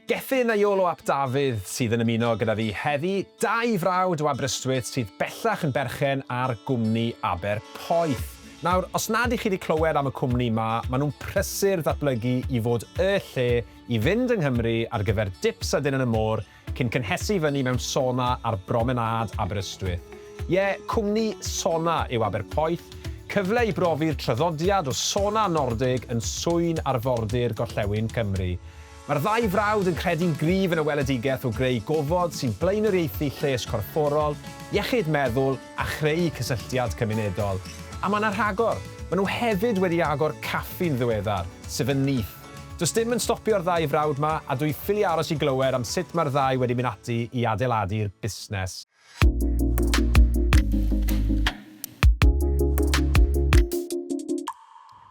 Gethin a Iolo ap Dafydd sydd yn ymuno gyda fi heddi, dau frawd o Aberystwyth sydd bellach yn berchen ar gwmni AberPoeth. Nawr, os nad ych chi wedi clywed am y cwmni yma, maen nhw'n prysur ddatblygu i fod y lle i fynd yng Nghymru ar gyfer dips a dyn yn y môr cyn cynhesu fyny mewn sawna ar bromenâd Aberystwyth. Cwmni sawna yw AberPoeth, cyfle i brofi'r traddodiad o sawna Nordig yn swyn arfordir gorllewin Cymru. Mae'r ddau frawd yn credu'n gryf yn y weledigaeth o greu gofod sy'n blaenoriaethu lles corfforol, iechyd meddwl a chreu cysylltiad cymunedol. A mae yna rhagor. Maen nhw hefyd wedi agor caffi'n ddiweddar, sef yn nyth. Does dim yn stopio'r ddau frawd yma a dwi ffili aros i glywed am sut mae'r ddau wedi mynd ati i adeiladu'r busnes.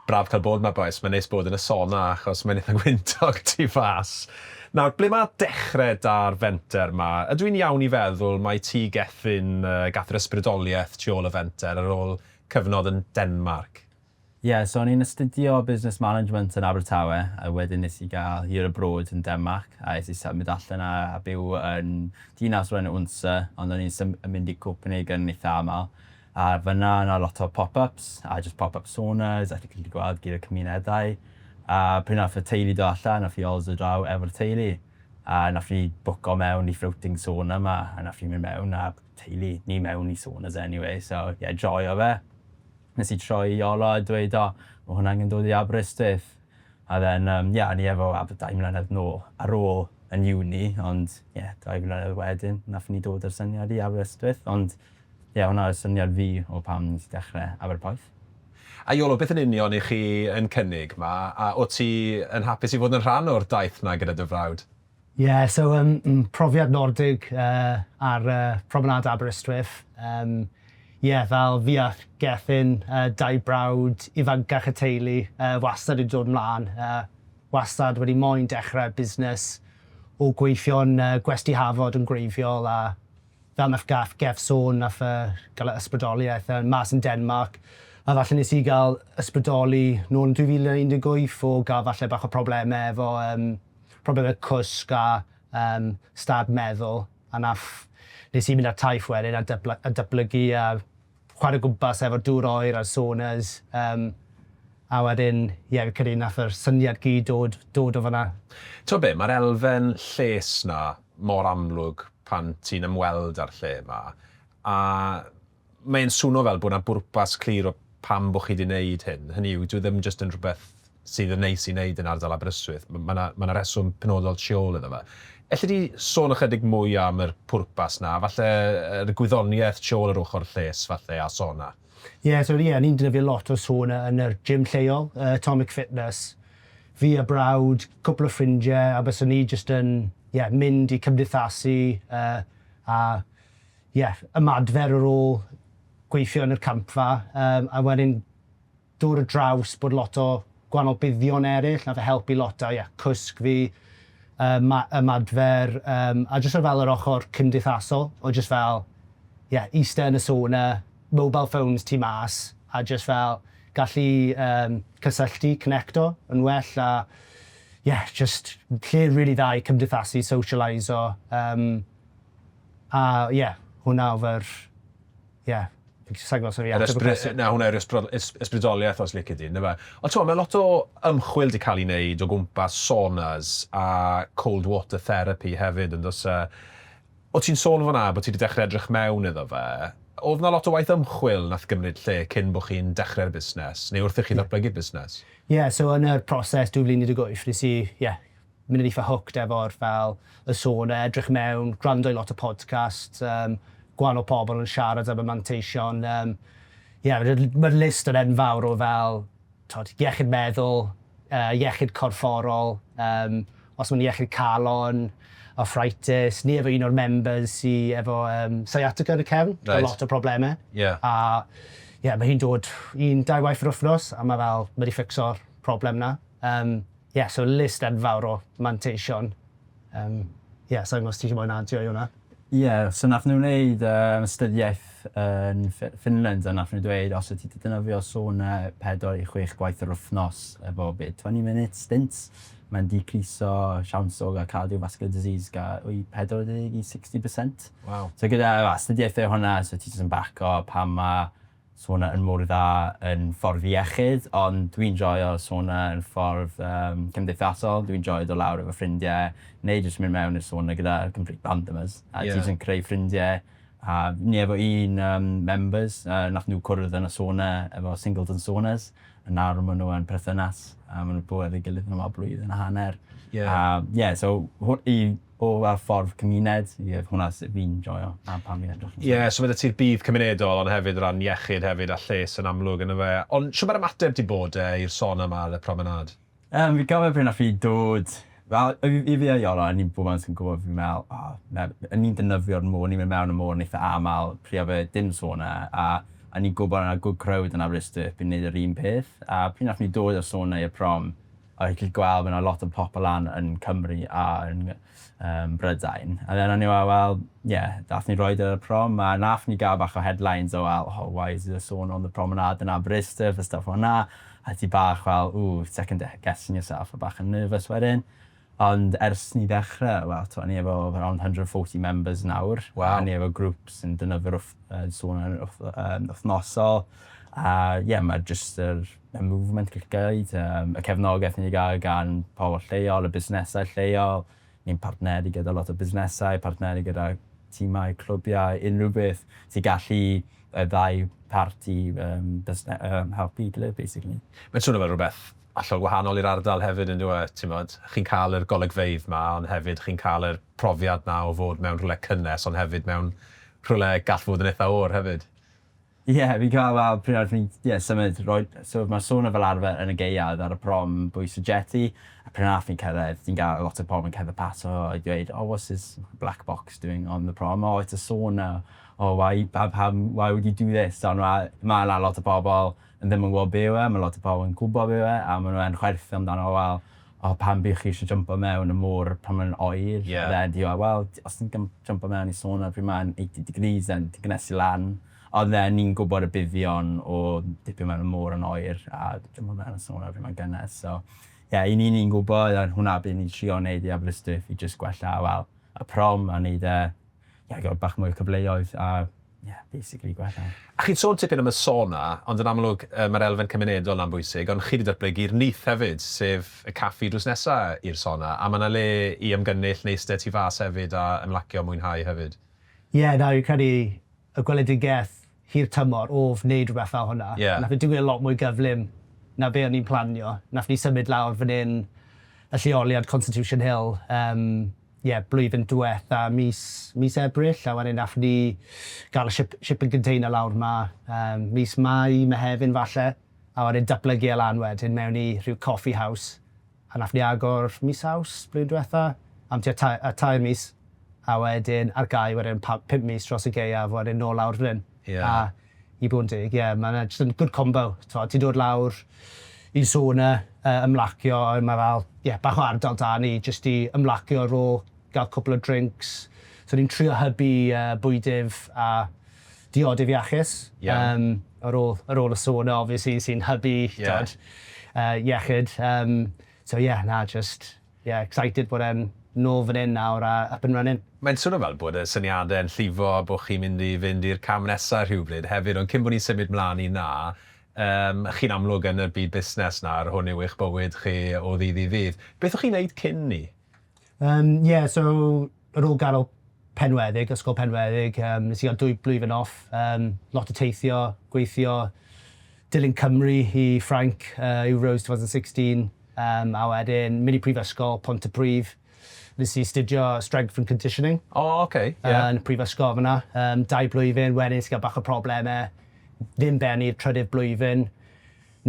Braf cael bod yma, boes. Mae'n neis bod yn y sawna achos mae'n eitha gwyntog tu fas. Nawr, ble mae dechrau da'r fenter yma? Ydw i'n iawn i feddwl mae ti Gethin gath yr ysbrydoliaeth tu ôl y fenter ar ôl cyfnod yn Denmark? So o'n i'n astudio business management yn Abertawe, a wedyn nes i gael year abroad yn Denmark, a nes i symud allan a byw yn dinas rhan o Unser, ond o'n i'n mynd i Copenhagen eitha amal. A fyna yna lot o pop-ups, a just pop-up saunas, a chi'n gweld gyda'r cymunedau. A pryd nath y teulu do allan, nath i ols o draw efo'r teulu. A nath ni bwco mewn i floating sauna yma, a nath ni mynd mewn a teulu ni mewn i saunas anyway. So, joy o fe. Nes i troi Iolo a dweud, mae hwnna'n yn dod i Aberystwyth. A then, ni efo 2 mlynedd nôl ar ôl yn uni, ond 2 mlynedd wedyn, nath ni dod â'r syniad i Aberystwyth. Ond, hwnna yw'r syniad fi o pam nes i dechrau AberPoeth. A Iolo, beth yn union i chi yn cynnig yma? A o ti yn hapus i fod yn rhan o'r daith yna gyda dy frawd? So profiad Nordig ar promenâd Aberystwyth. Fel fi a Gethin, 2 brawd ifancach y teulu, wastad wedi dod ymlaen. Wastad wedi moyn dechrau busnes o gweithio'n gwesti hafod yn greiddiol a fel nath Geff sôn, nath gael ysbrydoliaeth yn mas yn Denmark. A falle nes i gael ysbrydoli nôl yn 2018 o gael falle bach o problemau efo problemau cwsg a stad meddwl. A nes i mynd ar taith wedyn a datblygu a chwarae gwmpas efo dŵr oer a'r saunas. A wedyn, credu nath yr syniad gyd dod o fyna. To be, mae'r elfen lles na mor amlwg pan ti'n ymweld â'r lle yma. A mae'n swno fel bod yna bwrpas clir o pam bod chi wedi wneud hyn. Hynny yw, dwi ddim jyst yn rhywbeth sydd yn neis i wneud yn ardal Aberystwyth. Mae yna reswm penodol tu ôl iddo fe. Elli di sôn ychydig mwy am yr pwrpas na, falle yr gwyddoniaeth tu ôl yr ochr lles falle a sawna? Ni'n defnyddio lot o sawna yn yr gym lleol, Atomic Fitness. Fi a brawd, cwpl o ffrindiau, a byswn ni jyst yn mynd i cymdeithasu ymadfer ar ôl gweithio yn yr campfa. A wedyn dod o draws bod lot o gwahanol buddion eraill, nath helpu lot o cwsg fi, ymadfer, a jyst fel yr ochr cymdeithasol, o jyst fel eistedd yn y sauna, mobile phones tu mas, a jyst fel gallu cysylltu, connecto yn well, a just lle rili dda i cymdeithasu, socialise o. Hwnna o'r hwnna yw'r ysbrydoliaeth os licio di. Ond mae lot o ymchwil wedi cael ei wneud o gwmpas saunas a cold water therapy hefyd. O ti'n sôn fyna bod ti wedi dechrau edrych mewn iddo fe. Oedd yna lot o waith ymchwil nath gymryd lle cyn bod chi'n dechrau'r busnes, neu wrth i chi ddatblygu'r busnes? So yn y proses 2018, nes i mynd yn eitha hooked efo'r fel y sauna, edrych mewn, gwrando i lot o podcast, gwahanol pobl yn siarad am y manteision. Mae'r list yn enfawr o fel iechyd meddwl, iechyd corfforol, os mae'n iechyd calon, arthritis, ni efo un o'r members sydd efo sciatica yn y cefn, lot o problemau. A mae hi'n dod 1-2 waith yr wythnos, a mae wedi ffixo'r problem na. So list enfawr o manteision. Sa'n gwybod os ti'n moyn adio i hwnna? So nath nhw'n wneud ystydiaeth yn Finland, a nath nhw'n dweud os ydy defnyddio sauna 4 i 6 gwaith yr wythnos efo 20 minute stints. mae'n decreaso siawns o cardiovascular disease ga o'i 40 i 60%. Wow. So gyda astudiaethau hwnna, so ti jyst yn baco pam mae sawna yn mor dda yn ffordd iechyd, ond dwi'n joio sawna yn ffordd cymdeithasol, dwi'n joio dod lawr efo ffrindiau, neu jyst mynd mewn i'r sawna gyda complete randomers, a ti jyst yn creu ffrindiau. A ni efo members, nath nhw cwrdd yn y sawna efo singleton saunas, a nawr maen nhw yn perthynas, a maen nhw'n bod ei gilydd yn yma blwyddyn a hanner. So o ffordd cymuned, hwnna sydd fi'n joio, a pam fi'n edrych. So mae ti'r bydd cymunedol, ond hefyd ran iechyd hefyd a lles yn amlwg yn y fe. Ond siw mae'r ymateb di bod i'r sôn yma ar y promenâd? Fi'n gofio pryd nath fi dod, wel, i fi a Iolo, ni'n bod ma'n sy'n gwybod fi'n meddwl, ni'n defnyddio'r môr, ni'n mynd mewn y môr yn eitha aml, pryd o fe dim sawna, a ni'n gwybod yna good crowd yn Aberystwyth by'n neud yr un peth, a pryd nath ni dod o'r sawna i'r prom, a chi'n gweld bod yna lot o pobl lan yn Cymru a yn Brydain. A then ni dath ni roed ar y prom, a nath ni gael bach o headlines o, why is there a sauna on the promenade in Aberystwyth, a stuff hwnna. A ti bach second guessing yourself, a bach yn nervous wedyn. Ond ers ni ddechrau, ni efo around 140 members nawr. Wow. A ni efo groups yn defnyddio'r sauna wythnosol. Mae jyst y movement gyda'i, y cefnogaeth ni gael gan pobl lleol, y busnesau lleol. Ni'n partneri gyda lot o busnesau, partneri gyda tîmau, clwbiau, unrhyw beth sy'n gallu y ddau parti helpu gilydd, basically. Mae'n swnio fel rhywbeth allol gwahanol i'r ardal hefyd yn dweud, chi'n cael yr golygfeydd ma, ond hefyd chi'n cael yr profiad na o fod mewn rhywle cynnes, ond hefyd mewn rhywle gall fod yn eitha o'r hefyd. Fi'n cael pryd fi'n symud, so mae sawna fel arfer yn y gaeaf ar y prom bwys y Gethin, a pryd nath fi'n cyrraedd, ti'n gael lot o pobl yn cyrraedd paso a dweud, what's this black box doing on the prom? It's a sauna. Why would you do this? Ond mae lot o pobl yn ddim yn gwybod be yw e, mae lot o pobl yn gwybod be yw e, a maen nhw'n chwerthu amdano, pan bych chi eisiau jumpo mewn y môr pan mae'n oer. Os ti'n jumpo mewn i sauna pryd mae'n 80 degrees, then ti'n gynnesu lan. Ond ni'n gwybod y buddion o dipyn mewn y môr yn oer a jumpo mewn y sauna pryd mae'n gynnes. So, ni'n gwybod, a hwnna bydd ni'n trio wneud i Aberystwyth i jyst gwella, y prom a wneud gael bach mwy o cyfleoedd a basically gwella. A chi'n sôn tipyn am y sauna, ond yn amlwg mae'r elfen cymunedol na'n bwysig, ond chi wedi datblygu'r nyth hefyd, sef y caffi drws nesaf i'r sauna, a mae yna le i ymgynnull neu eistedd tu fas hefyd a ymlacio mwynhau hefyd. Fi'n credu y gweledigaeth hir tymor o wneud rhywbeth fel hwnna. Nath ni digwydd lot mwy gyflym na be o'n i'n planio. Nath ni symud lawr fan hyn y lleoliad Constitution Hill blwyddyn diwetha mis Ebrill, a wedyn nath ni gael y shipping container lawr yma mis Mai, Mehefin falle, a wedyn datblygu lan wedyn mewn i rhyw coffee house. A nath ni agor mis Aws blwyddyn diwetha am tua 2 mis, a wedyn ar gau wedyn 5 mis dros y gaeaf, wedyn nôl lawr fan hyn. A i bod yn dig, mae'n just yn good combo. Ti'n dod lawr i sauna, ymlacio, a mae fel, bach o ardal da ni, jyst i ymlacio ar ôl gael cwpl o drinks. So ni'n trio hybu bwydydd a diodydd iachus. Ar ôl y sauna, obviously, sy'n hybu iechyd. Excited bod e'n nôl fan hyn nawr a up and running. Mae'n swnio fel bod y syniadau yn llifo bod chi'n mynd i fynd i'r cam nesaf rhywbryd hefyd, ond cyn bod ni'n symud mlaen i na, chi'n amlwg yn y byd busnes na, ar hwn yw eich bywyd chi o ddydd i ddydd. Beth o'ch chi'n neud cyn ni? So ar ôl gadael Penweddig, ysgol Penweddig, nes i gael 2 blwyddyn off, lot o teithio, gweithio, dilyn Cymru i Ffrainc, Euros 2016, a wedyn mynd i prifysgol Pontypridd. Nes i studio strength and conditioning. Yn prifysgol fyna. 2 blwyddyn, wedyn nes i gael bach o problemau. Ddim benni'r trydydd blwyddyn.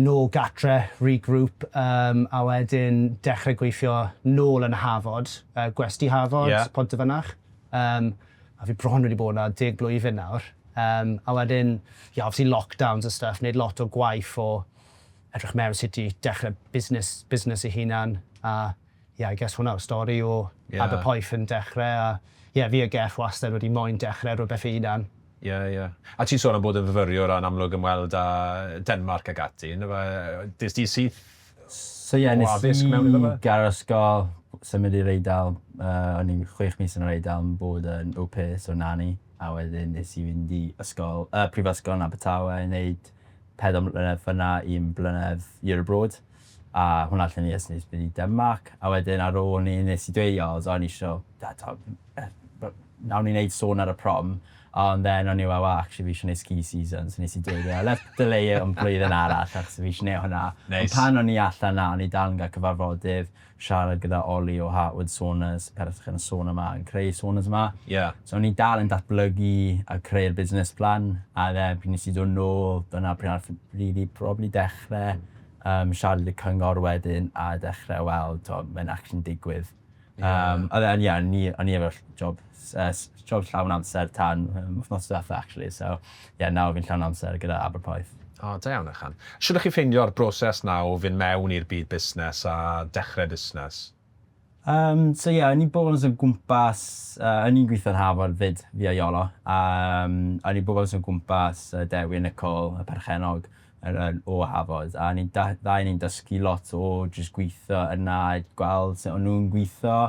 Nôl gatre, regroup, a wedyn dechrau gweithio nôl yn Hafod, gwesti Hafod, Pontyfynach. A fi bron wedi bod yna 10 blwyddyn nawr. A wedyn, obviously lockdowns a stuff, wneud lot o gwaith o edrych mewn sut i dechrau busnes ei hunan. I guess hwnna o stori o AberPoeth yn dechrau. A fi a Geth wastad wedi moyn dechrau rhywbeth ei hunan. A ti'n sôn am bod yn fyfyriwr a'n amlwg ymweld â Denmark ag ati. Dys di syth? So ie, nes i gar ysgol, symud i'r Eidal, o'n i'n 6 mis yn yr Eidal yn bod yn au pair, so nani, a wedyn nes i fynd i ysgol, prifysgol yn Abertawe i wneud 4 mlynedd fyna, 1 blynedd i'r brod, a hwnna lle ni nes i fynd i Denmark, a wedyn ar ôl ni nes i dweud, o'n i eisiau, nawn ni wneud sôn ar y prom, ond then o'n i well, actually fi eisiau gwneud ski season, so nes i dweud, let's delay it o'n blwyddyn arall, achos fi eisiau gwneud hwnna. Ond pan o'n i allan na, o'n i dal yn cael cyfarfodydd, siarad gyda Oli o Heartwood Saunas, perthyn yn sauna yma, yn creu saunas yma. So o'n i dal yn datblygu a creu'r business plan, a then nes i dod nôl, dyna pryd really probably dechrau, siarad y cyngor wedyn, a dechrau weld, mae'n actually'n digwydd. A then, o'n i efo job llawn amser tan wythnos diwethaf, actually. So, nawr fi'n llawn amser gyda AberPoeth. Da iawn, Echan. Siwr chi ffeindio'r broses na o fynd mewn i'r byd busnes a dechrau busnes? So, o'n i bobl yn gwmpas, o'n i'n gweithio'n Harvard fyd fi a Iolo. O'n i bobl yn gwmpas Dewi Nicole, y perchenog o Harvard. A ni'n dysgu lot o jyst gweithio yna, gweld sut o'n nhw'n gweithio.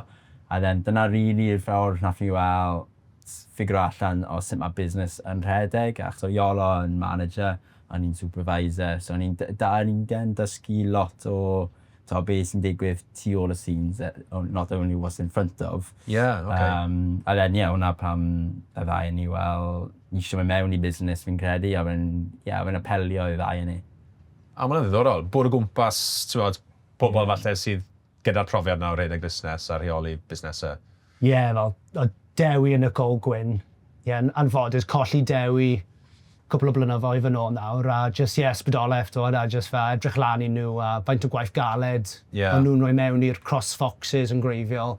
A then dyna yw'r ffordd nath i ffigur allan o sut mae busnes yn rhedeg. Achos o Iolo yn manager, a ni'n supervisor. So ni'n dysgu lot o beth sy'n digwydd tu ôl y scenes, not only what's in front of. A then, hwnna pam y ddau ni, ni eisiau mynd mewn i busnes fi'n credu, a fe'n apelio i ddau ni. A mae'n ddiddorol, bod o gwmpas, pobl falle sydd gyda'r profiad na o rhedeg busnes a rheoli busnesau. Fel, o Dewi yn y Col Gwyn. Anffodus, colli Dewi cwbl o blynyddoedd yn ôl nawr, a jyst, ysbrydolaeth, a jyst fe edrych lan i nhw, a faint o gwaith galed. A nhw'n rhoi mewn i'r cross-foxes yn greifio.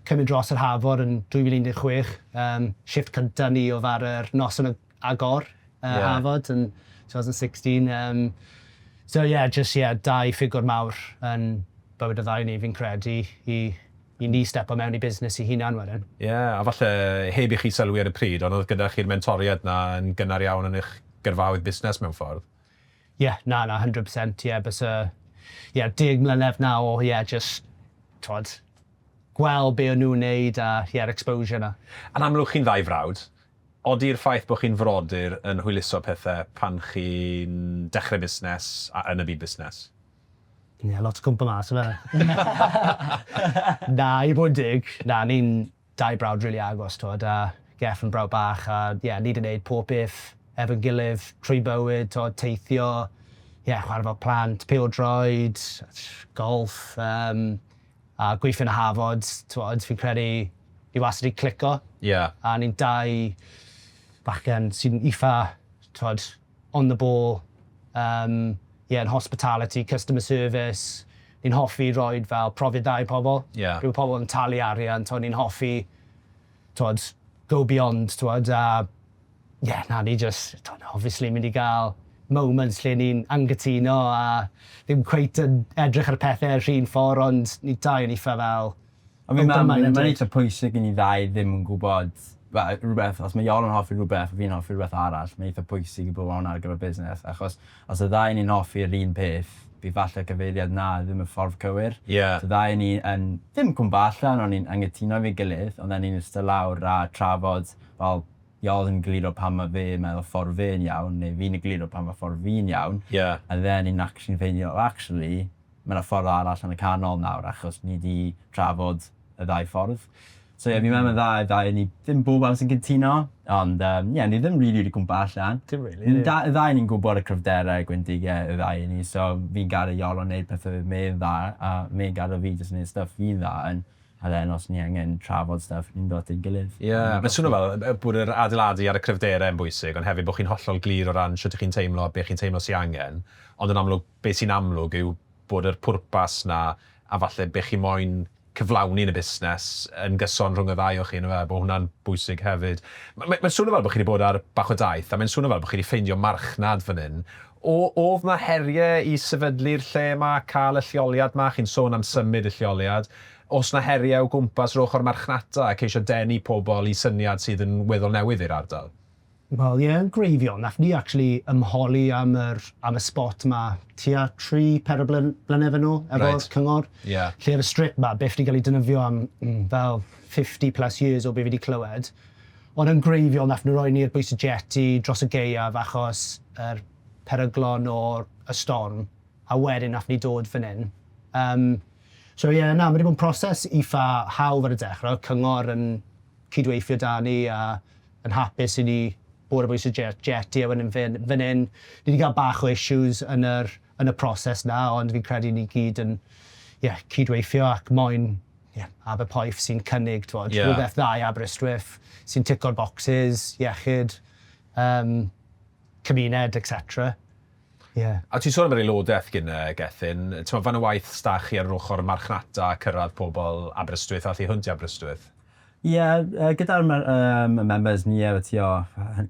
Cymryd dros yr Hafod yn 2016. Shift cyntaf ni oedd ar yr noson agor Hafod yn 2016. So, dau ffigwr mawr yn bywyd y ddau ni fi'n credu i ni stepo mewn i busnes i hunan wedyn. A falle heb i chi sylwi ar y pryd, ond oedd gyda chi'r mentoriad na yn gynnar iawn yn eich gyrfaoedd busnes mewn ffordd? Na, 100%, bys 10 mlynedd na o, just, gweld be o'n nhw'n neud a'r exposure na. Yn amlwg chi'n ddau frawd, odi'r ffaith bod chi'n frodyr yn hwyluso pethau pan chi'n dechrau busnes a yn y byd busnes? Lot o gwmpa mas o fe. Na, i bod yn dig, ni'n dau brawd rili agos, a Gethin brawd bach, a ni wedi gwneud pob beth efo'n gilydd, trwy bywyd, teithio, chwarae fel plant, pêl-droed, golf, a gweithio yn y Hafod, fi'n credu ni wastad i clico. A ni'n dau bachgen sy'n eitha, on the ball, yn hospitality, customer service. Ni'n hoffi roed fel profiad da i pobl. Rwy'n pobl yn talu arian, ni'n hoffi go beyond. Ni just, obviously, mynd i gael moments lle ni'n anghytuno a ddim cweit yn edrych ar pethau yr un ffordd, ond ni dau yn eitha fel... Mae'n eitha pwysig i ni ddau ddim yn gwybod rhywbeth, os mae Iolo yn hoffi rhywbeth a fi'n hoffi rhywbeth arall, mae'n eitha pwysig i bod mewn ar gyfer busnes, achos os y ddau ni'n hoffi'r un peth, bydd falle cyfeiriad na ddim y ffordd cywir. So ddau ni yn ddim cwmpa allan, ond ni'n anghytuno fi gilydd, ond ni'n ystod lawr a trafod, fel Iolo yn gliro pan mae fe meddwl ffordd fe'n iawn, neu fi'n gliro pan mae ffordd fi'n iawn, a ni'n actually ffeindio, mae'n ffordd arall yn y canol nawr, achos ni wedi trafod y ddau ffordd. So fi'n meddwl ddau ni ddim bob am sy'n cytuno, ond ni ddim rili wedi cwmpa allan. Y ddau ni'n gwybod y cryfderau gwyndigau y ddau ni, so fi'n gadael Iolo wneud pethau me'n dda, a me'n gadael fi jyst wneud stuff fi'n dda, a then os ni angen trafod stuff, ni'n dod i'n gilydd. Mae'n swnio fel bod yr adeiladu ar y cryfderau yn bwysig, ond hefyd bod chi'n hollol glir o ran sut chi'n teimlo, beth chi'n teimlo sy'n angen, ond yn amlwg, beth sy'n amlwg yw bod yr pwrpas na, a falle beth chi moyn cyflawni yn y busnes yn gyson rhwng y ddau o chi, bod hwnna'n bwysig hefyd. Mae'n swnio fel bod chi wedi bod ar bach o daith, a mae'n swnio fel bod chi wedi ffeindio marchnad fan hyn. Oedd yna heriau i sefydlu'r lle yma, cael y lleoliad yma, chi'n sôn am symud y lleoliad. Os yna heriau o gwmpas yr ochr marchnata ac eisiau denu pobl i syniad sydd yn weddol newydd i'r ardal? Wel, ie, yn greifio. Nath ni actually ymholi am y spot yma tua 3-4 blynedd yn ôl efo cyngor. Yeah. Lle y strip yma, beth wedi cael ei dynyddio am fel 50 plus years o be fi wedi clywed. Ond yn greifio, nath nhw roi ni'r bwys y jeti dros y gaeaf achos yr peryglon o'r storm, a wedyn nath ni dod fan hyn. So ie, na, mae wedi bod yn proses eitha hawdd ar y dechrau. Cyngor yn cydweithio da ni a yn hapus i ni bod y bwys y jeti a wedyn fan hyn. Ni wedi cael bach o issues yn y proses na, ond fi'n credu ni gyd yn cydweithio ac moyn AberPoeth sy'n cynnig rhywbeth dda i Aberystwyth, sy'n tico'r bocsys, iechyd, cymuned, etc. Yeah. A ti'n sôn am yr aelodaeth gyda Gethin, ti'n fan y waith stach chi ar yr ochr marchnata cyrraedd pobl Aberystwyth a thi hwnt i Aberystwyth? Ie, gyda'r members ni efo ti o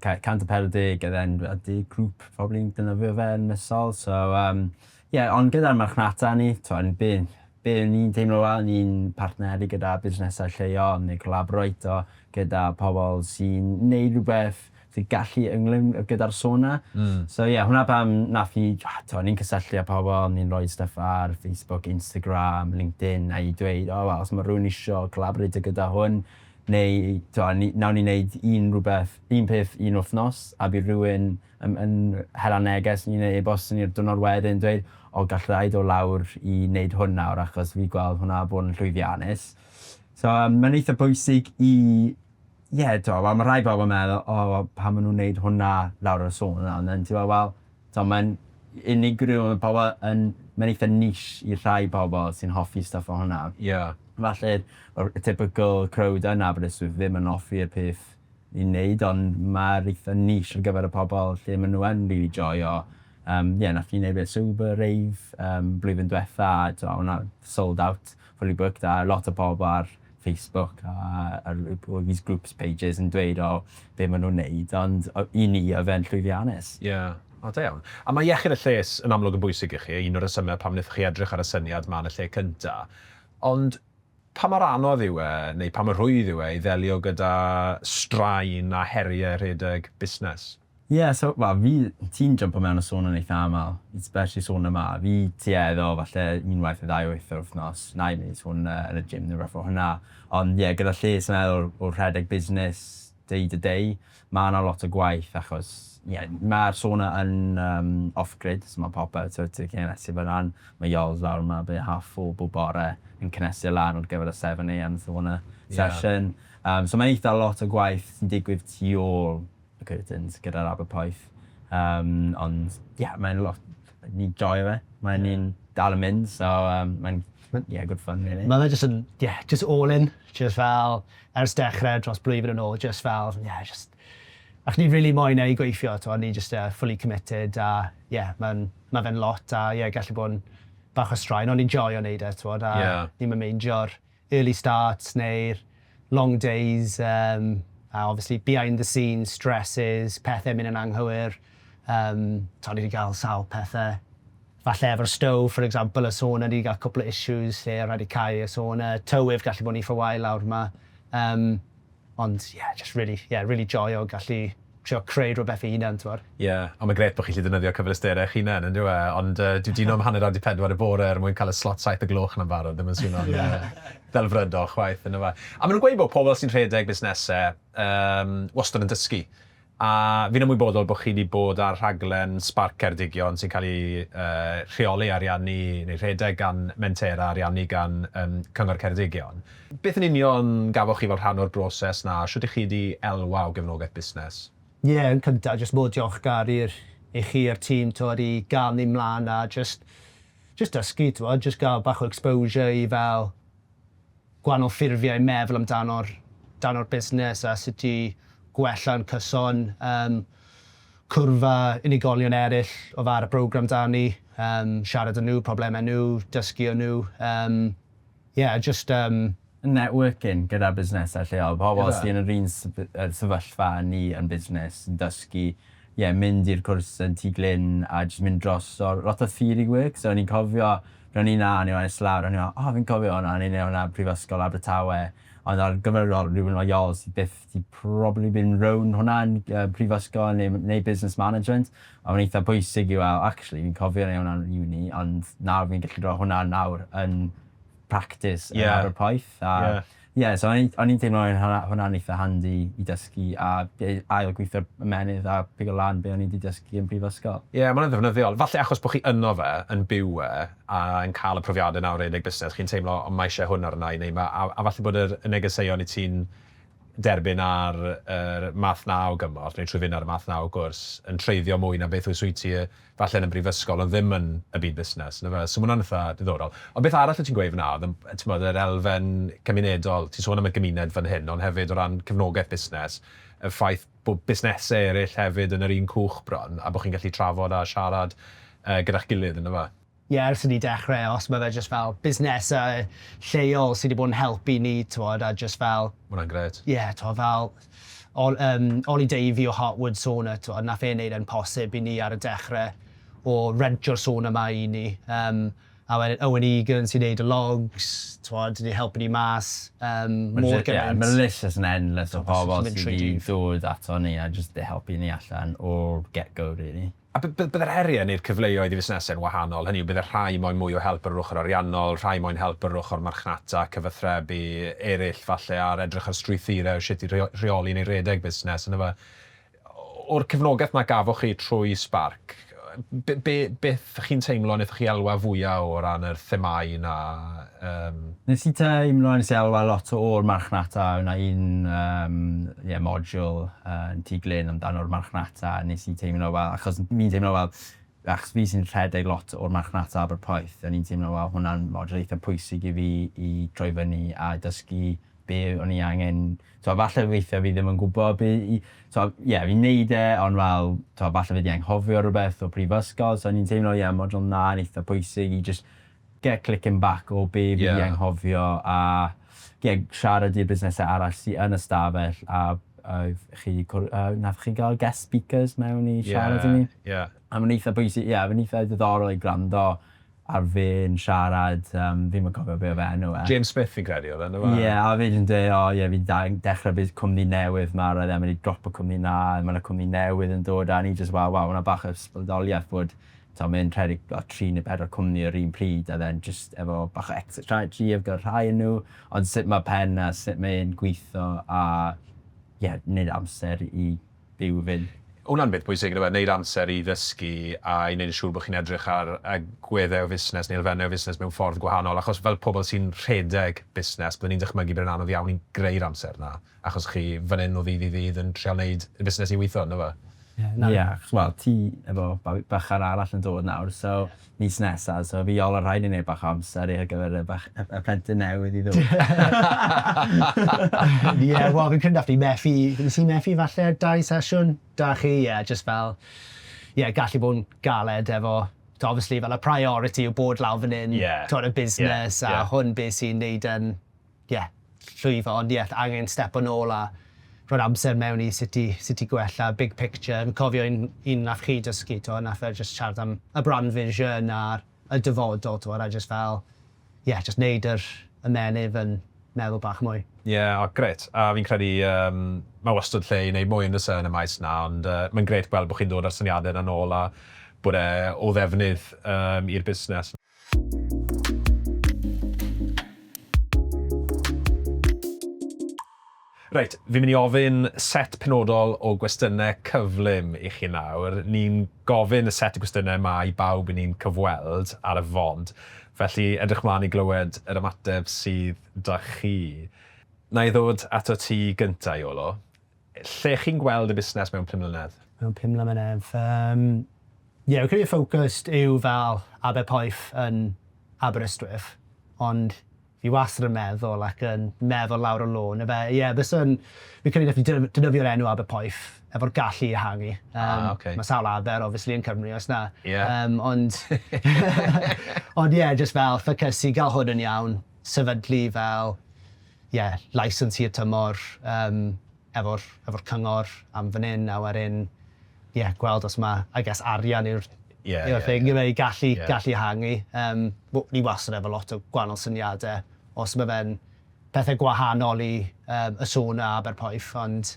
140 ydy grŵp pobl i'n dynafio fe yn mysol. So, ond gyda'r marchnata ni, be ni'n teimlo wel, ni'n partneri gyda busnesau lleol neu collaborato gyda pobl sy'n neud rhywbeth sy'n gallu ynglyn gyda'r sawna. So hwnna pam nath ni, ni'n cysylltu â pobl, ni'n rhoi stuff ar Facebook, Instagram, LinkedIn, a i dweud, os mae rhywun eisiau collaborato gyda hwn, neu nawn ni'n neud un peth un wythnos, a bydd rhywun yn hela neges, ni'n neud e-bost ni'r diwrnod wedyn, dweud, gallai do lawr i wneud hwn nawr, achos fi gweld hwnna bod yn llwyddiannus. So mae'n eitha bwysig i mae rhai bobl yn meddwl, pan maen nhw'n gwneud hwnna lawr o'r sawna, ond ti'n meddwl, mae'n unigryw, mae'n eitha niche i rhai bobl sy'n hoffi stuff o hwnna. Falle, y typical crowd yn Aberystwyth ddim yn offi'r peth i'n wneud, ond mae'r eitha niche ar gyfer y pobl lle maen nhw yn really joio. Nath ni wneud beth super rave blwyddyn diwetha, hwnna sold out, fully booked, a lot o bobl ar Facebook a these groups pages yn dweud be maen nhw'n wneud, ond i ni o fe'n llwyddiannus. Da iawn. A mae iechyd y lles yn amlwg yn bwysig i chi, un o'r resymau pam wnaethoch chi edrych ar y syniad ma yn y lle cyntaf. Ond pa mor anodd yw neu pa mor rhwydd yw i ddelio gyda straen a heriau rhedeg busnes? So, ti'n jumpo mewn y sawna yn eitha aml, especially sawna yma. Fi tueddo, falle unwaith y 2 wyth o'r wythnos, na i mynd sawna yn y gym neu rhywbeth o hwnna. Ond gyda lles yn meddwl o rhedeg busnes day to day, mae yna lot o gwaith achos mae'r sawna yn off-grid, so mae popeth ti'n cynnesu fan hyn. Mae Iolos lawr yma, 4:30 bob bore yn cynnesu lan o'r gyfer y 7 AM sawna session. So mae'n eitha lot o gwaith sy'n digwydd tu ôl y curtains gyda'r AberPoeth. Ond mae'n lot, ni'n joio fe, mae'n dal yn mynd, so mae'n good fun really. Mae fe just all in, just fel, ers dechrau dros blwyddyn yn ôl, just fel, ac ni'n really moyn ei gweithio, ni'n just fully committed, a mae fe'n lot, a gallu bod yn bach o straen, ond ni'n joio wneud e, a ni'n meindio early starts neu'r long days, a obviously behind the scenes, stresses, pethau mynd yn anghywir. Ni wedi cael sawl pethau. Falle efo'r stove, for example, y sawna, ni wedi cael cwpl o issues lle rhaid i cau y sawna. Tywydd gallu bod ni for while lawr yma. Ond just really joio gallu trio creu rhywbeth i hunan, ti'n ond mae'n gret bod chi'n defnyddio cyflwysterau eich hunan, yn dweud? Ond dwi'n dyn am 4:30 y bore er mwyn cael y slot 7 y gloch yn barod, ddim yn swno'n ddelfrydol chwaith yn y fa. A maen nhw'n gweud bod pobl sy'n rhedeg busnesau wastad yn dysgu. A fi'n ymwybodol bod chi wedi bod ar rhaglen Sparc Ceredigion sy'n cael ei rheoli ariannu, neu rhedeg gan Mentera ariannu gan Cyngor Ceredigion. Beth yn union gafoch chi fel rhan o'r broses na? Sut ych chi wedi elwa o gefnogaeth busnes? Yn cyntaf, jyst bod diolchgar i chi a'r tîm i gael ni mlaen a just dysgu, just gael bach o exposure i fel gwahanol ffurfiau meddwl amdano'r busnes a sut i gwella'n cyson, cwrfa unigolion eraill o far y program da ni, siarad â nhw, problemau nhw, dysgu o nhw. Networking gyda busnesau lleol. Pobl sy'n yr un sefyllfa ni yn busnes, yn dysgu, mynd i'r cwrs yn Tŷ Glyn a jyst mynd dros lot o theory work. So ni'n cofio, rhan ni'n na, ni'n ys lawr, fi'n cofio hwnna, ni'n neud hwnna Prifysgol Abertawe. Ond ar gyfer rhywun o Iolo sydd byth wedi probably been rown hwnna'n prifysgol neu business management. A mae'n eitha bwysig i actually, fi'n cofio neu hwnna'n uni, ond nawr fi'n gallu rhoi hwnna nawr yn practice yn AberPoeth. So o'n i'n teimlo hwnna'n eitha handi i dysgu a ail gweithio'r ymenydd a pigo lan be o'n i wedi dysgu yn prifysgol. Mae'n ddefnyddiol. Falle achos bod chi yno fe, yn byw a yn cael y profiadau nawr rhedeg busnes, chi'n teimlo ond mae eisiau hwn arna i neu a falle bod yr negeseuon i ti'n derbyn ar math 9 gymorth, neu trwy fynd ar y math 9 gwrs, yn treiddio mwy na beth wyt ti falle yn y brifysgol, ond ddim yn y byd busnes. So mae hwnna'n eitha diddorol. Ond beth arall wyt ti'n gweud fyna, yr elfen cymunedol, ti'n sôn am y gymuned fan hyn, ond hefyd o ran cefnogaeth busnes, y ffaith bod busnesau eraill hefyd yn yr un cwch bron, a bod chi'n gallu trafod a siarad gyda'ch gilydd yn yma. Ers i ni dechrau, os mae fe jyst fel busnesau lleol sydd wedi bod yn helpu ni, a jyst fel... Hwna'n gret. Fel Oli Davey o Heartwood Sauna, nath e'n neud yn posib i ni ar y dechrau o rentio'r sauna yma i ni. A wedyn Owen Egan sy'n neud y logs, wedi helpu ni mas. Mae'n list yn endless o pobl sydd wedi ddod ato ni a jyst helpu ni allan o'r get-go, really. A byddai'r heriau neu'r cyfleoedd i busnesau'n wahanol, hynny yw byddai'r rhai moyn mwy o help ar yr ochr ariannol, rhai moyn help ar yr ochr marchnata, cyfathrebu, eraill falle ar edrych ar strwythurau o sut i rheoli neu redeg busnes. O'r cefnogaeth mae gafoch chi trwy Spark, beth chi'n teimlo wnaethoch chi elwa fwyaf o ran yr themau na... Nes i teimlo nes i elwa lot o'r marchnata, yna un module yn Tiglin amdano'r marchnata, nes i teimlo achos mi'n teimlo achos fi sy'n rhedeg lot o'r marchnata AberPoeth, ni'n teimlo hwnna'n module eitha pwysig i fi i droi fyny a dysgu be o'n i angen. Falle weithiau fi ddim yn gwybod fi'n neud ond falle fi wedi anghofio rhywbeth o prifysgol, ni'n teimlo module na'n eitha pwysig i just get clicking back o be fi wedi anghofio a siarad i'r busnesau arall sy'n yn y stafell a nath chi gael guest speakers mewn i siarad i ni. A mae'n eitha bwysig, mae'n eitha diddorol i gwrando ar fe'n siarad, fi'n cofio be o fe enw. James Smith fi'n credu oedd enw. A fi'n dweud, fi'n dechrau bydd cwmni newydd ma'r oedd e'n mynd i drop y cwmni na, mae'n y cwmni newydd yn dod a ni just, hwnna bach o ysbrydoliaeth bod mae'n rhedeg 3 neu 4 cwmni ar un pryd a then just efo bach o exit strategy efo gyda'r rhai yn nhw, ond sut mae pen a sut mae'n gweithio a wneud amser i byw fynd. Hwna'n beth bwysig, wneud amser i ddysgu a i wneud yn siŵr bod chi'n edrych ar agweddau o fusnes neu elfennau o fusnes mewn ffordd gwahanol, achos fel pobl sy'n rhedeg busnes, byddwn ni'n dychmygu bod yn anodd iawn i'n greu'r amser na, achos chi fan hyn o ddydd i ddydd yn treol wneud y busnes i weithio, yna fe? Ti efo bachan arall yn dod nawr, so mis nesaf, so fi ol ar rhaid i wneud bach amser ar gyfer y plentyn newydd i ddod. Fi'n credu dathlu methu, nes i methu falle 2 sesiwn, da chi, just fel, gallu bod yn galed efo, obviously fel y priority o bod lawr fan hyn, y busnes, a hwn beth sy'n neud yn, llwyfo, ond angen step yn ôl a roed amser mewn i sut i gwella, big picture. Fi'n cofio un nath chi dysgu, nath just siarad am y brand vision a'r dyfodol, a just fel, just neud yr ymenydd yn meddwl bach mwy. Gret. A fi'n credu mae wastad lle i wneud mwy yn yn y maes na, ond mae'n gret gweld bod chi'n dod ar syniadau yn ôl a bod o ddefnydd i'r busnes. Reit, fi'n mynd i ofyn set penodol o gwestiynau cyflym i chi nawr. Ni'n gofyn y set o gwestiynau yma i bawb i ni'n cyfweld ar y fod. Felly, edrych mlaen i glywed yr ymateb sydd da chi. Na i ddod ato ti gynta, Iolo. Lle chi'n gweld y busnes mewn 5 mlynedd? Mewn 5 mlynedd? Fi'n credu y ffocws yw fel AberPoeth yn Aberystwyth, ond fi wastad yn meddwl ac yn meddwl lawr o lôn. Fi'n credu nath fi defnyddio'r enw AberPoeth efo'r gallu i ehangu. Mae sawl aber, obviously, yn Cymru, os na. Ond just fel ffocysu, gael hwn yn iawn, sefydlu fel, licence i'r tymor efo'r cyngor am fan hyn, a wedyn, gweld os mae, arian yw'r thing, gallu ehangu. Ni wastad efo lot o gwahanol syniadau. Os mae fe'n pethau gwahanol i y sawna AberPoeth, ond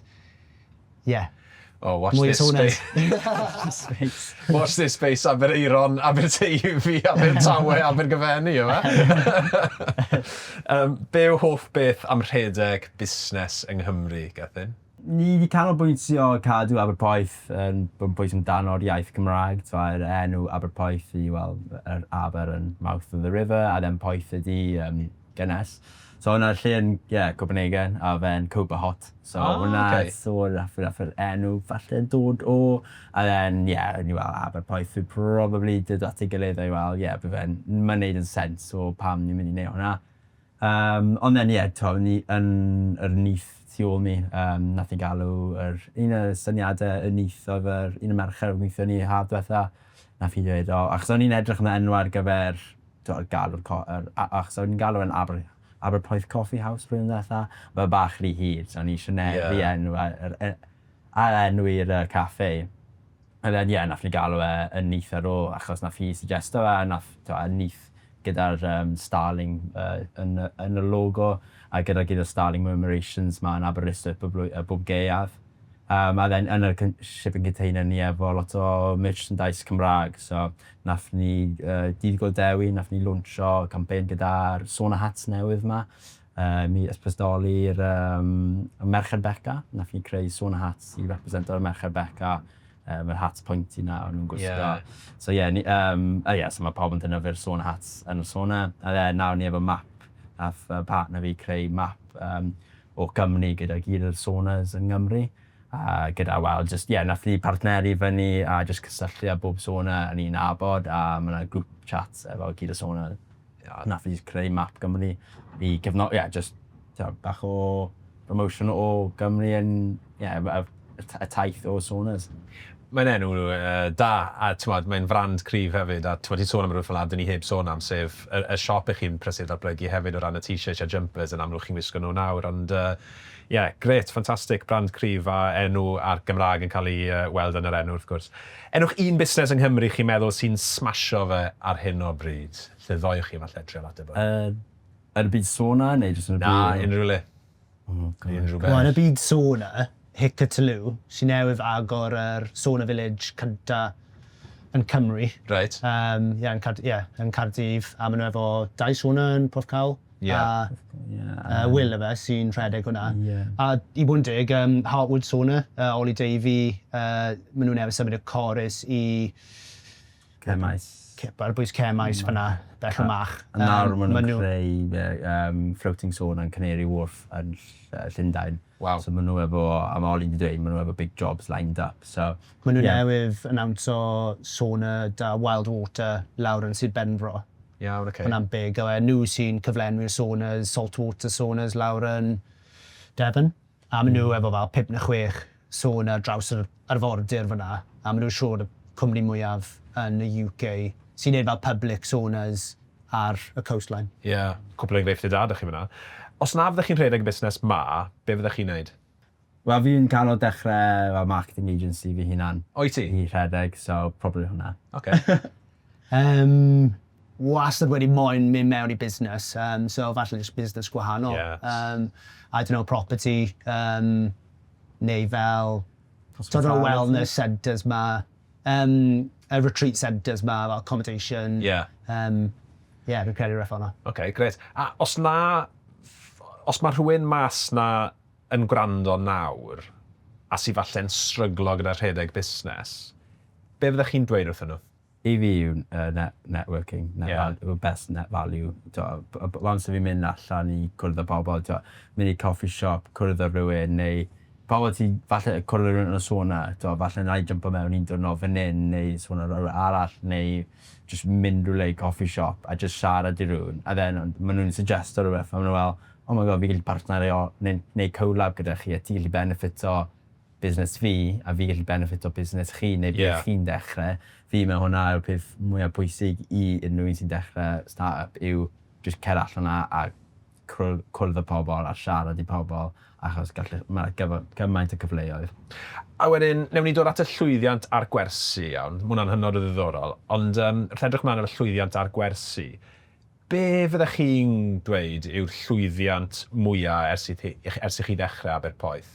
ie. Oh, watch Mwy o this saunas. space. Watch this space, Aberaeron, Aberteifi, Abertawe, Abergyfenni, yma. Be yw hoff beth am rhedeg busnes yng Nghymru, Gethin? Ni wedi canolbwyntio cadw AberPoeth yn bwynt amdano'r iaith Gymraeg. Yr enw AberPoeth i, wel, yr Aber yn mouth of the river, a then Poeth ydi gynnes. So hwnna'r lle yn, Copenhagen, a fe'n Copa Hot. So hwnna, yr enw falle dod o. A then, ni wel, AberPoeth yw probably dyd at ei gilydd ei wel, bydd fe'n neud yn sens o pam ni'n mynd i neud hwnna. Ond then, ni yn yr nyth tu ôl mi, nath i galw un o'r syniadau y nyth oedd un o'r mercher gweithio ni haf diwetha. Nath i dweud, achos o'n i'n edrych yn enw ar gyfer achos o'n i'n galw yn AberPoeth Coffee House rhywun dda, fe bach rhy hyd, so o'n i eisiau neu enw ar enw i'r caffe. A then, nath ni galw yn nyth ar ôl, achos nath i suggestio nath nyth gyda'r Starling yn y logo, a gyda'r Starling Murmurations ma yn Aberystwyth bob gaeaf. A then yn y shipping container ni efo lot o merchandise Cymraeg, so nath ni dydd Gwyl Dewi, nath ni launcho campaign gyda'r sawna hats newydd yma. Mi ysbrydoli'r Merched Beca, nath ni creu sawna hats i representa'r Merched Beca. Mae'r hats pointy na o'n nhw'n gwisgo. So so mae pawb yn dynnu'r sawna hats yn y sawna. A nawr ni efo map, nath partner fi creu map o Gymru gyda gyd yr saunas yn Nghymru. Gyda, nath ni partneri fyny a just cysylltu a bob sauna yn un abod, a mae yna grŵp chat efo gyd y sauna. Nath ni creu map Gymru i gefnod, bach o promotion o Gymru yn y taith o saunas. Mae'n enw da, a mae'n frand cryf hefyd, a ti'n sôn am rhywbeth fel dyn ni heb sôn am, sef y siop eich chi'n prysur datblygu hefyd o ran y t-shirts a jumpers yn amlwg chi'n wisgo nhw nawr, ond gret, ffantastig, brand cryf a enw a'r Gymraeg yn cael ei weld yn yr enw, wrth gwrs. Enwch un busnes yng Nghymru chi'n meddwl sy'n smasho fe ar hyn o bryd? Lle ddoech chi falle trial ateb o? Yn y byd sauna neu jyst yn y byd? Na, unrhyw le. Yn y byd sauna, Hickertaloo, sy'n newydd agor yr Sauna Village cynta yn Cymru. Right. Yn Cardydd, a maen nhw efo 2 sauna yn Porthcawl. A Will efo sy'n rhedeg hwnna. A i bod yn dig, Heartwood Sauna, Oli Davey, maen nhw'n efo symud y chorus i... Cemais. Ar bwys Cemais fyna, bell o mach. A nawr maen nhw'n creu floating sauna yn Canary Wharf yn Llundain. Wow. So maen nhw efo, am Oli wedi dweud, maen nhw efo big jobs lined up. So, maen nhw newydd announce o sauna da Wild Water lawr yn Sir Benfro. Iawn, oce. Hwna'n big. Nhw sy'n cyflenwi'r saunas, saltwater saunas lawr yn Devon. A maen nhw efo fel 56 sauna draws yr arfordir fyna. A maen nhw'n siŵr y cwmni mwyaf yn y UK sy'n neud fel public saunas ar y coastline. Cwbl o enghreifftiau da, ydych chi'n mynd. Os na fyddech chi'n rhedeg y busnes ma, be fyddech chi'n neud? Wel, fi'n canol dechrau marketing agency fi hunan. O'i ti? I rhedeg, so probably hwnna. Oce. Wastad wedi moyn mynd mewn i busnes, so falle just busnes gwahanol. I don't know, property, neu fel sort of wellness centres ma, retreat centres ma, fel accommodation. Fi'n credu rhaid hwnna. Oce, gret. A os mae rhywun mas na yn gwrando nawr, a sy'n falle'n stryglo gyda rhedeg busnes, be fyddech chi'n dweud wrthyn nhw? I fi yw networking, best net value. Once fi'n mynd allan i cwrdd â pobl, mynd i coffee shop, cwrdd â rhywun, neu pobl ti falle cwrdd â rhywun yn y sauna, falle na i jumpo mewn un diwrnod fan hyn, neu sauna arall, neu just mynd rhywle i coffee shop a just siarad i rhywun. A then maen nhw'n suggestio rhywbeth, a maen nhw'n fel, oh my god, fi gallu partnerio, neu collab gyda chi, a ti gallu benefito busnes fi, a fi gallu benefito busnes chi, neu beth chi'n dechrau. Fi mewn hwnna yw'r peth mwyaf pwysig i unrhyw un sy'n dechrau start-up yw just cer allan a cwrdd y pobl a siarad i pobl, achos mae gymaint o cyfleoedd. A wedyn, newn ni dod at y llwyddiant ar gwersi iawn. Mae hwnna'n hynod o ddiddorol. Ond rhedrwch mlaen ar y llwyddiant ar gwersi. Be fyddech chi'n dweud yw'r llwyddiant mwyaf ers i chi ddechrau AberPoeth?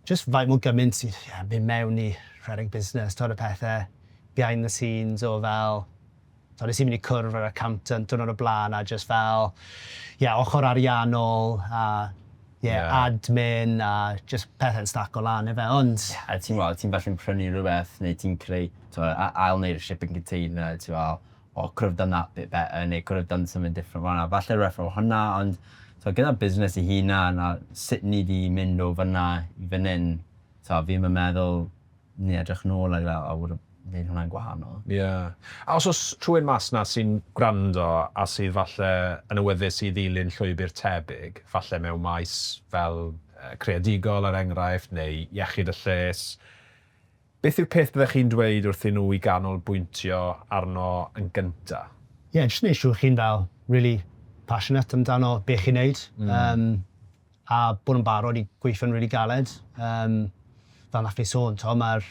Just faint mwy gymaint sydd mynd mewn i rhedeg busnes, y pethau behind the scenes o fel, nes i'n mynd i cwrdd ar accountant dyn nhw'n y blaen a just fel, ochr ariannol a admin a just pethau'n stac o lan efe, ond... Ti'n falle'n prynu rhywbeth neu ti'n creu, ail neu'r shipping container, ti'n fel, could have done that bit better, neu could have done something different fanna. Falle rhywbeth o hwnna, ond gyda busnes I hunan a sut ni di mynd o fanna I fan hyn, fi'n meddwl ni edrych nôl a wneud hwnna'n gwahanol. A os oes rhywun mas na sy'n gwrando a sydd falle yn awyddus I ddilyn llwybr tebyg, falle mewn maes fel creadigol er enghraifft, neu iechyd y lles, beth yw'r peth byddech chi'n dweud wrthyn nhw I ganolbwyntio arno yn gynta? Jyst wneud siŵr chi'n fel really passionate amdano beth chi'n neud. A bod yn barod I gweithio'n really galed. Fel nath fi sôn, mae'r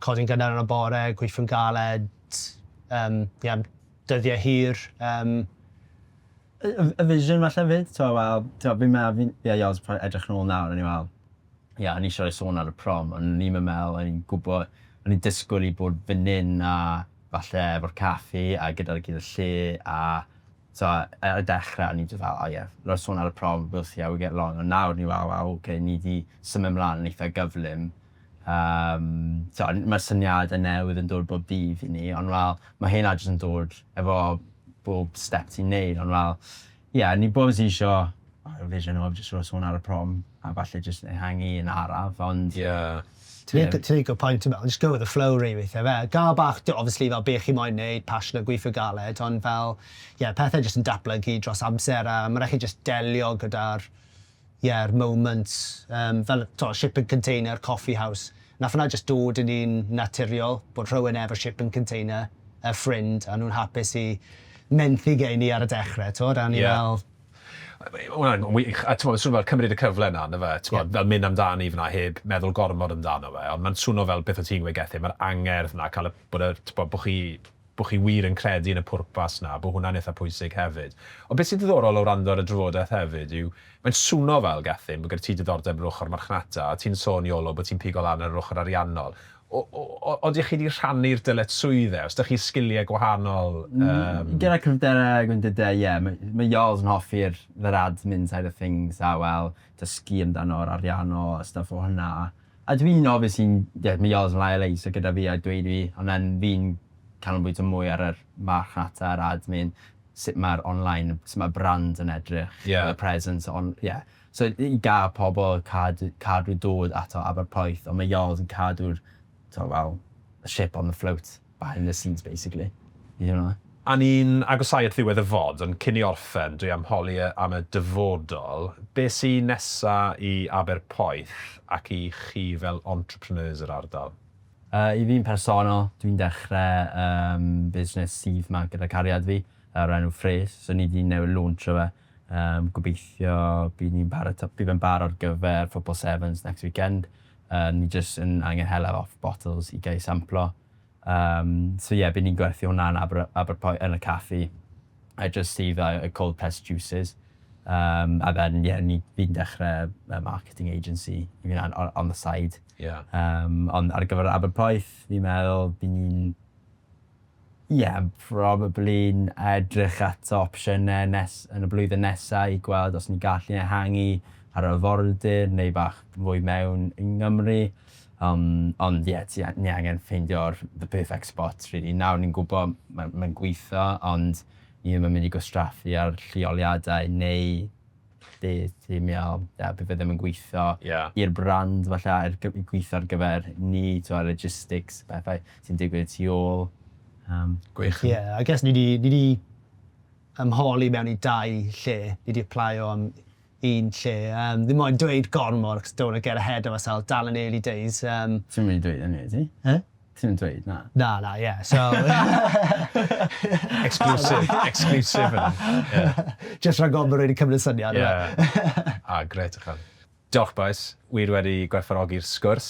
codi'n gynnar yn y bore, gweithio'n galed, dyddiau hir. Y vision falle fyd, fi'n meddwl, fi a Ios edrych nôl nawr, o'n I eisiau sôn ar y prom, ond ni'n meddwl, o'n i'n gwybod, o'n i'n disgwyl I bod fan hyn a falle efo'r caffi a gyda'r gyda'r lle a ar y dechrau, o'n i'n fel, roedd sôn ar y prom, we'll see how we get along. Ond nawr ni ni di symud ymlaen yn eitha gyflym. Mae'r syniad newydd yn dod bob dydd I ni, ond mae hynna jyst yn dod efo bob step ti'n neud, ond ni bob sy'n eisiau vision o jyst roedd sôn ar y prom, a falle jyst ehangu yn araf, ond... Ti'n ei good point, just go with the flow really. Gael bach, obviously fel beth chi moyn neud, passion a gweithio galed, ond fel, pethau jyst yn datblygu dros amser a mae'n rhaid jyst delio gyda'r moments, fel shipping container, coffee house. Nath hwnna jyst dod yn un naturiol, bod rhywun efo shipping container, y ffrind, a nhw'n hapus I menthu gen I ar y dechrau, a ni fel... Hwna'n wych, a ti'n swnio fel cymryd y cyfle yna, fel mynd amdani fyna heb meddwl gormod amdano fe, ond mae'n swnio fel beth o ti'n gweud Gethin, mae'r angerdd yna, bod chi wir yn credu yn y pwrpas yna, bod hwnna'n eitha pwysig hefyd. Ond beth sy'n diddorol o wrando ar y drafodaeth hefyd yw, mae'n swnio fel Gethin, bod gyda ti diddordeb yr ochr marchnata, a ti'n sôn Iolo bod ti'n pigo lan ar yr ochr ariannol. Oeddech chi wedi rhannu'r dyletswyddau? Os ydych chi sgiliau gwahanol? Gyda cryfderau gwendidau, mae Iols yn hoffi'r admin side of things a dysgu amdano'r ariannol a stuff o hynna. A dwi'n obviously, mae Iols yn lai o leis gyda fi a dweud fi, ond fi'n canolbwyntio mwy ar yr marchnata a'r admin, sut mae'r online, sut mae'r brand yn edrych, y presence. So I gael pobl cadw dod ato AberPoeth, ond mae Iols yn cadw'r a ship on the float behind the scenes, basically. A ni'n agosau at ddiwedd y fod, ond cyn I orffen, dwi am holi am y dyfodol. Be sy'n nesa I AberPoeth ac I chi fel entrepreneurs yr ardal? I fi'n personol, dwi'n dechrau busnes sydd yma gyda cariad fi, ar enw Phrif, so ni wedi newid launch o fe. Gobeithio bydd yn barod gyfer Football Sevens next weekend. Ni jyst yn angen helaf off bottles I gael samplo. Bydd ni'n gwerthu hwnna'n AberPoeth yn y caffi. I just see the cold pressed juices. A then, fi'n dechrau marketing agency on the side. Ond ar gyfer AberPoeth, fi'n meddwl, bydd ni'n probably'n edrych at opsiynau yn y blwyddyn nesaf I gweld os ni'n gallu ehangu ar y fordyr neu bach fwy mewn yng Nghymru. Ond ni angen ffeindio'r the perfect spot, really. Nawr ni'n gwybod mae'n gweithio, ond ni ddim yn mynd I gwastraffu ar lleoliadau neu bydd ddim yn gweithio i'r brand, falle gweithio ar gyfer ni, logistics, bethau sy'n digwydd tu ôl. Gwych. I guess ni di ymholi mewn I 2 lle, ni di applio am 1 lle. Ddim moyn dweud gormod, because don't want to get ahead of myself, dal yn early days. Ti'n mynd I dweud hynny, ti? Ti'n mynd dweud, na? Na, so... Exclusive yna. Just rhaid gofod wedi cymryd syniad. Gret ychan. Diolch boys, wir wedi gwerthfawrogi'r sgwrs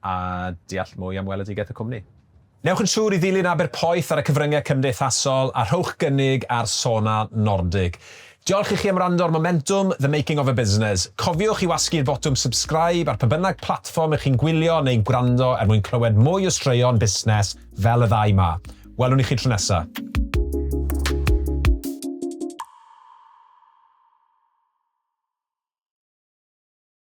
a deall mwy am weledigaeth y cwmni. Newch yn siŵr i ddilyn AberPoeth ar y cyfryngau cymdeithasol a rhowch gynnig ar sawna Nordig. Diolch i chi am wrando ar Momentwm, The Making of a Business. Cofiwch i wasgu'r botwm subscribe ar pa bynnag platfform ych chi'n gwylio neu'n gwrando er mwyn clywed mwy o straeon busnes fel y ddau yma. Welwn i chi tro nesaf.